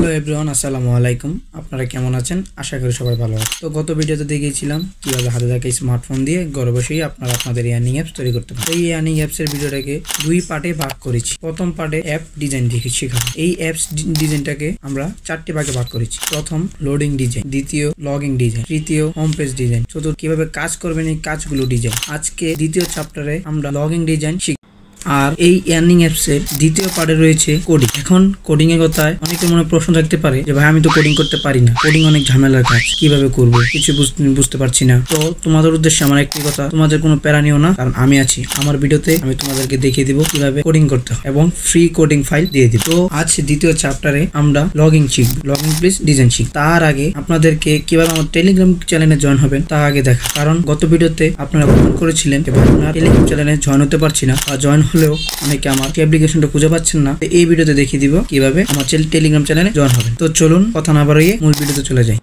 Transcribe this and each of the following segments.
Hello everyone, আসসালামু আলাইকুম। আপনারা কেমন আছেন? আশা করি সবাই ভালো আছেন। তো গত ভিডিওতে দেখিয়েছিলাম কিভাবে হাতে থাকা স্মার্টফোন দিয়ে ঘরে বসেই আপনারা আপনাদের ইয়ার্নিং অ্যাপস তৈরি করতে পারেন। এই ইয়ার্নিং অ্যাপসের ভিডিওটাকে দুই পার্টে ভাগ করেছি। প্রথম পার্টে অ্যাপ ডিজাইন শেখাবো। এই অ্যাপস ডিজাইনটাকে আমরা 4টি ভাগে ভাগ করেছি। প্রথম লোডিং ডিজাইন, দ্বিতীয় লগইন ডিজাইন, তৃতীয় হোম পেজ ডিজাইন, চতুর্থ কিভাবে কাজ করবেন এই কাজগুলো ডিজাইন। আজকে দ্বিতীয় চ্যাপ্টারে আমরা লগইন ডিজাইন শিখব। আর এই ইয়ার্নিং অ্যাপস এর দ্বিতীয় পার্টে রয়েছে কোডিং। এখন কোডিং এর কথায় অনেকের মনে প্রশ্ন থাকতে পারে যে ভাই আমি তো কোডিং করতে পারি না, কোডিং অনেক ঝামেলার কাজ, কিভাবে করব কিছু বুঝতে পারছি না। তো তোমাদের উদ্দেশ্যে আমার একটি কথা, তোমাদের কোনো প্যারা নিও না, কারণ আমি আছি। আমার ভিডিওতে আমি তোমাদেরকে দেখিয়ে দিব কিভাবে কোডিং করতে হয় এবং ফ্রি কোডিং ফাইল দিয়ে দিব। তো আজ দ্বিতীয় চ্যাপ্টারে আমরা লগইন শিখব, লগইন প্লিজ ডিজাইন শিখব। তার আগে আপনাদেরকে কিভাবে আমার টেলিগ্রাম চ্যানেলে জয়েন হবেন তা আগে দেখা, কারণ গত ভিডিওতে আপনারা কমেন্ট করেছিলেন যে ভাই আপনার টেলিগ্রাম চ্যানেলে জয়েন হতে পারছি না, বা জয়েন হলেও অনেকে আমার অ্যাপ্লিকেশনটা খুঁজে পাচ্ছেন না। এই ভিডিওতে দেখিয়ে দিব কিভাবে আমার টেলিগ্রাম চ্যানেলে জয়েন হবেন। তো চলুন কথা না বাড়িয়ে মূল ভিডিওতে চলে যাই।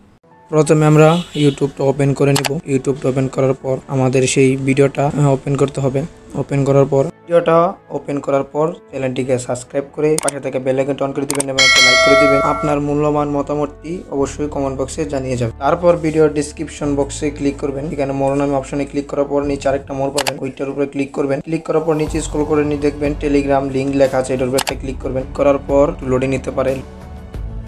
প্রথমে আমরা ইউটিউবটা ওপেন করে নিব। ইউটিউবটা ওপেন করার পর আমাদের সেই ভিডিওটা ওপেন করতে হবে। ওপেন করার পর চ্যানেলটিকে সাবস্ক্রাইব করে পাশে থেকে বেল আইকনটা অন করে দিবেন এবং একটা লাইক করে দিবেন। আপনার মূল্যবান মতামতটি অবশ্যই কমেন্ট বক্সে জানিয়ে যাবেন। তারপর ভিডিওর ডেসক্রিপশন বক্সে ক্লিক করবেন। এখানে মোর নামে অপশনে ক্লিক করার পর নিচে আরেকটা মোর পাবেন, ওইটার উপরে ক্লিক করবেন। ক্লিক করার পর নিচে স্ক্রল করে নিয়ে দেখবেন টেলিগ্রাম লিংক লেখা আছে, এটার উপরে একটা ক্লিক করবেন। করার পর লোডিং নিতে পারে।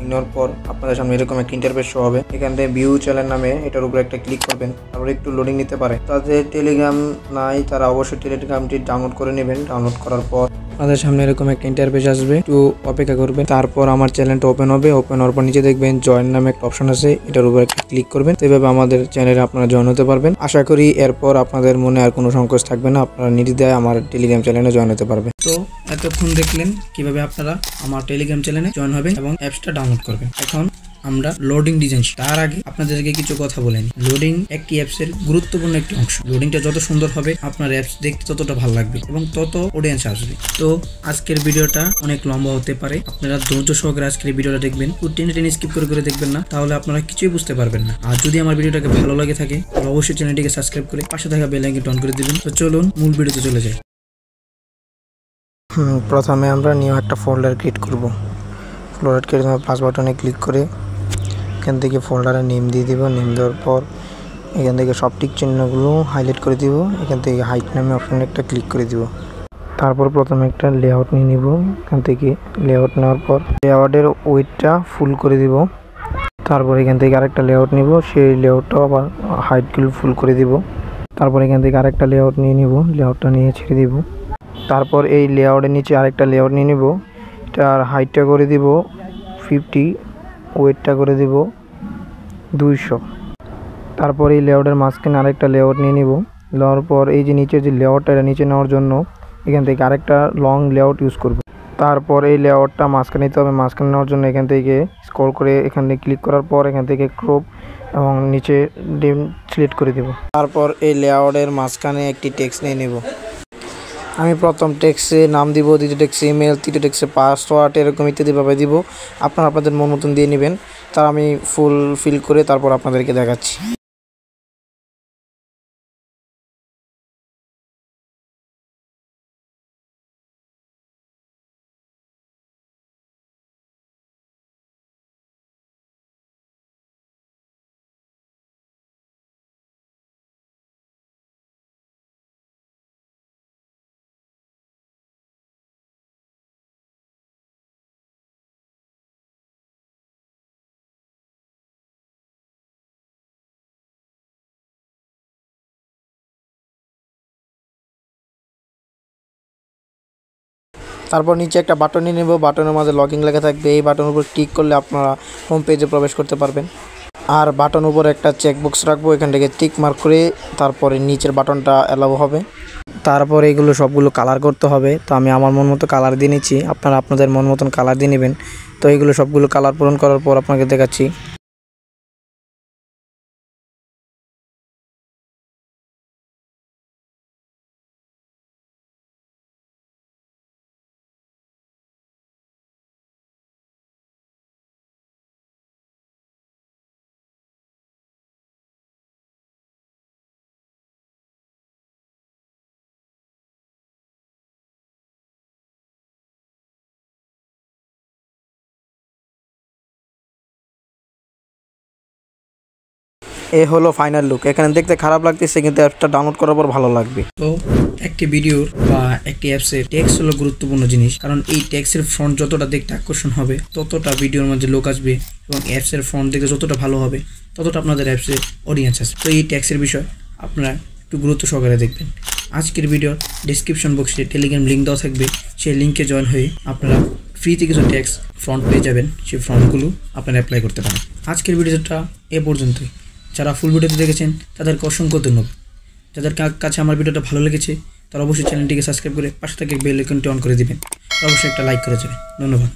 নেওয়ার পর আপনাদের সামনে এরকম একটা ইন্টারফেস শো হবে। এখান থেকে ভিউ চ্যানেল নামে এটার উপরে একটা ক্লিক করবেন। তারপরে একটু লোডিং নিতে পারে। তাদের টেলিগ্রাম নাই তারা অবশ্যই টেলিগ্রামটি ডাউনলোড করে নেবেন। ডাউনলোড করার পর আপনাদের সামনে এরকম একটা ইন্টারফেস আসবে, একটু অপেক্ষা করবেন। তারপর আমার চ্যানেলটা ওপেন হবে। ওপেন হওয়ার পর নিচে দেখবেন জয়েন নামে একটা অপশন আছে, এটার উপরে একটা ক্লিক করবেন। এভাবে আমাদের চ্যানেলে আপনারা জয়েন হতে পারবেন। আশা করি এরপর আপনাদের মনে আর কোনো সংকোচ থাকবে না, আপনারা নির্দ্বিধায় আমার টেলিগ্রাম চ্যানেলে জয়েন হতে পারবেন। তো এতক্ষণ দেখলেন কিভাবে আপনারা আমার টেলিগ্রাম চ্যানেলে জয়েন হবেন এবং অ্যাপসটা ডাউনলোড করবেন। এখন আমরা লোডিং ডিজাইন। তার আগে আপনাদেরকে কিছু কথা বলেনি। লোডিং একটি অ্যাপসের গুরুত্বপূর্ণ একটি অংশ। লোডিংটা যত সুন্দর হবে আপনার অ্যাপস দেখতে ততটা ভালো লাগবে এবং তত অডিয়েন্স আসবে। তো আজকের ভিডিওটা অনেক লম্বা হতে পারে, আপনারা ধৈর্য সহকারে আজকের ভিডিওটা দেখবেন। টেনে স্কিপ করে দেখবেন না, তাহলে আপনারা কিছুই বুঝতে পারবেন না। আর যদি আমার ভিডিওটাকে ভালো লাগে থাকে তাহলে অবশ্যই চ্যানেলটিকে সাবস্ক্রাইব করে পাশে থাকা বেল আইকনটা অন করে দিবেন। তো চলুন মূল ভিডিওতে চলে যাই। প্রথমে আমরা নিউ একটা ফোল্ডার ক্রিয়েট করব। ফোল্ডার ক্রিয়েট প্লাস বাটনে ক্লিক করে এখান থেকে ফোল্ডারের নেম দিয়ে দিব। নেম দেওয়ার পর এখান থেকে সব টিক চিহ্নগুলো হাইলাইট করে দিব। এখান থেকে হাইট নামে অপশনে একটা ক্লিক করে দিব। তারপর প্রথমে একটা লেআউট নিয়ে নিব। এখান থেকে লেআউট নেওয়ার পর লেআউটের ওয়েটটা ফুল করে দিব। তারপর এখান থেকে আরেকটা লেআউট নিব, সেই লেআউটটাও আবার হাইটগুলো ফুল করে দিব। তারপর এখান থেকে আরেকটা লেআউট নিয়ে নিব, লেআউটটা নিয়ে ছেড়ে দিব। তারপর এই লেআউটের নিচে আরেকটা লেআউট নিয়ে নিব, এটার হাইটটা করে দিব 50, ওয়েটটা করে দিব 200। তারপর এই লেআউটের মাঝখানে আরেকটা লেআউট নিয়ে নিব। নেওয়ার পর এই যে নিচে যে লেআউটটা, এটা নিচে নেওয়ার জন্য এখান থেকে আরেকটা লং লেআউট ইউজ করব। তারপর এই লেআউটটা মাঝখানে নিতে হবে। মাঝখানে নেওয়ার জন্য এখান থেকে স্ক্রল করে এখানে ক্লিক করার পর এখান থেকে ক্রপ এবং নিচে ডিম সিলেক্ট করে দেব। তারপর এই লেআউটের মাঝখানে একটি টেক্সট নিয়ে নেব। আমি প্রথম টেক্সটে নাম দিব, দ্বিতীয় টেক্সটে ইমেল, তৃতীয় টেক্সটে পাসওয়ার্ড, এরকম ইত্যাদিভাবে দিব। আপনারা আপনাদের মন মতন দিয়ে নেবেন। তার আমি ফুল ফিল করে তারপর আপনাদেরকে দেখাচ্ছি। তারপর নিচে একটা বাটন নিয়ে নেব। বাটনের মাঝে লগইন লেখা থাকবে। এই বাটনের উপর ক্লিক করলে আপনারা হোম পেজে প্রবেশ করতে পারবেন। আর বাটন উপর একটা চেকবক্স রাখবো, এখান থেকে টিক মার্ক করে তারপরে নিচের বাটনটা অ্যালাউ হবে। তারপর এইগুলো সবগুলো কালার করতে হবে। তো আমি আমার মন মতো কালার দিয়ে নিচ্ছি, আপনারা আপনাদের মন মতন কালার দিয়ে নেবেন। তো এইগুলো সবগুলো কালার পূরণ করার পর আপনাকে দেখাচ্ছি। এই হলো ফাইনাল লুক। এখানে দেখতে খারাপ লাগতেছে কিন্তু অ্যাপটা ডাউনলোড করার পর ভালো লাগবে। তো একটি ভিডিওর বা একটি অ্যাপসের টেক্সট হলো গুরুত্বপূর্ণ জিনিস, কারণ এই টেক্সটের ফন্ট যতটা দেখতে আকর্ষণ হবে ততটা ভিডিওর মধ্যে লোক আসবে, এবং অ্যাপসের ফন্ট দেখতে যতটা ভালো হবে ততটা আপনাদের অ্যাপসে অডিয়েন্স আসবে। তো এই টেক্সটের বিষয় আপনারা একটু গুরুত্ব সহকারে দেখবেন। আজকের ভিডিওর ডেসক্রিপশন বক্সে টেলিগ্রাম লিঙ্ক দেওয়া থাকবে, সেই লিঙ্কে জয়েন হয়ে আপনারা ফ্রিতে কিছু টেক্সট ফ্রন্ট পেয়ে যাবেন। সেই ফ্রন্টগুলো আপনারা অ্যাপ্লাই করতে পারেন। আজকের ভিডিওটা এ পর্যন্তই। যারা ফুল ভিডিওতে দেখেছেন তাদেরকে অসংখ্য ধন্যবাদ। যাদের কাছে আমার ভিডিওটা ভালো লেগেছে তারা অবশ্যই চ্যানেলটিকে সাবস্ক্রাইব করে পাশে থেকে বেল আইকনটি অন করে দিবেন। অবশ্যই একটা লাইক করে যাবেন। ধন্যবাদ।